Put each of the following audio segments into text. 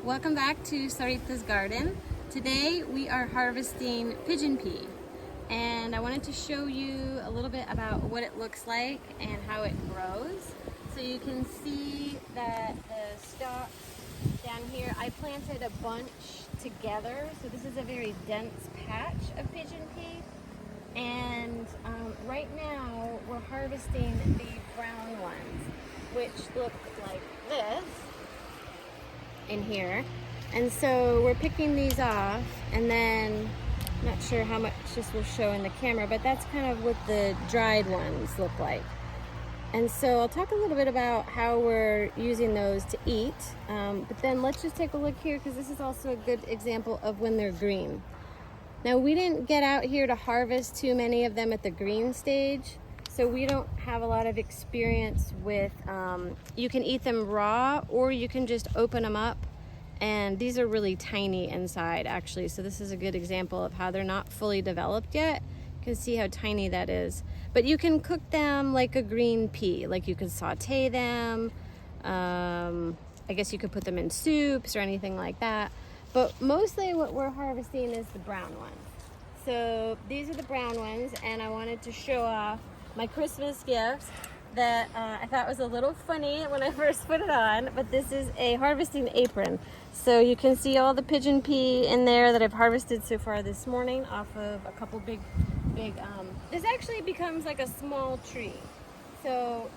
Welcome back to Saritha's garden. Today we are harvesting pigeon pea, and I wanted to show you a little bit about what it looks like and how it grows. So you can see that the stalks down here, I planted a bunch together, so this is a very dense patch of pigeon pea. And right now we're harvesting the brown ones, which look like this in here. And so we're picking these off, and then not sure how much this will show in the camera, but that's kind of what the dried ones look like. And so I'll talk a little bit about how we're using those to eat, but then let's just take a look here, because this is also a good example of when they're green. Now, we didn't get out here to harvest too many of them at the green stage, so we don't have a lot of experience with, you can eat them raw or you can just open them up, and these are really tiny inside actually, so this is a good example of how they're not fully developed yet. You can see how tiny that is, but you can cook them like a green pea, like you could saute them. I guess you could put them in soups or anything like that. But mostly what we're harvesting is the brown ones. So these are the brown ones, and I wanted to show off my Christmas gifts that I thought was a little funny when I first put it on, but this is a harvesting apron. So you can see all the pigeon pea in there that I've harvested so far this morning off of a couple big, this actually becomes like a small tree. So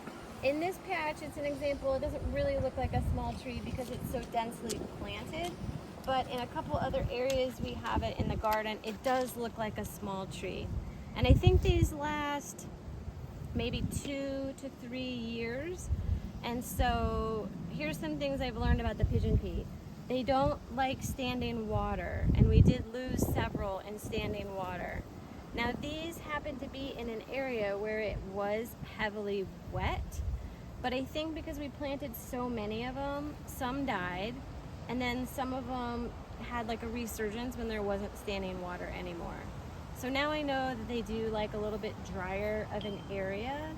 in this patch, it's an example, it doesn't really look like a small tree because it's so densely planted. But in a couple other areas we have it in the garden, it does look like a small tree. And I think these last maybe 2 to 3 years. And so here's some things I've learned about the pigeon pea. They don't like standing water, and we did lose several in standing water. Now these happen to be in an area where it was heavily wet, but I think because we planted so many of them, some died. And then some of them had like a resurgence when there wasn't standing water anymore. So now I know that they do like a little bit drier of an area.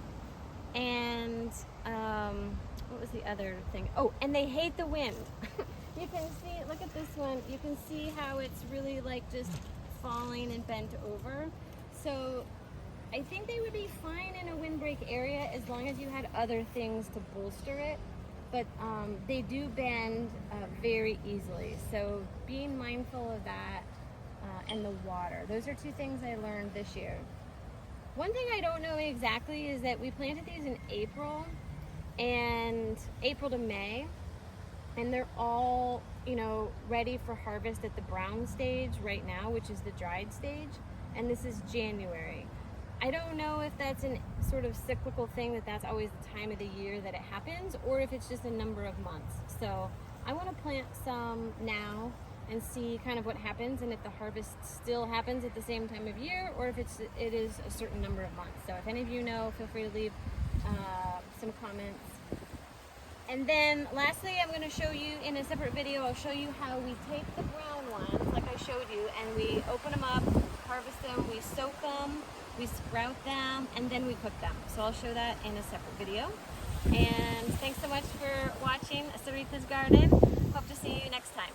And what was the other thing? Oh, and they hate the wind. You can see, look at this one. You can see how it's really like just falling and bent over. So I think they would be fine in a windbreak area as long as you had other things to bolster it. But they do bend very easily. So being mindful of that and the water. Those are two things I learned this year. One thing I don't know exactly is that we planted these in April to May, and they're all, ready for harvest at the brown stage right now, which is the dried stage, and this is January. I don't know if that's a sort of cyclical thing, that's always the time of the year that it happens, or if it's just a number of months. So I want to plant some now and see kind of what happens, and if the harvest still happens at the same time of year, or if it is a certain number of months. So if any of you know, feel free to leave some comments. And then lastly, I'm going to show you in a separate video, I'll show you how we take the brown ones, like I showed you, and we open them up, harvest them, we soak them, we sprout them, and then we cook them. So I'll show that in a separate video. And thanks so much for watching Saritha's Garden. Hope to see you next time.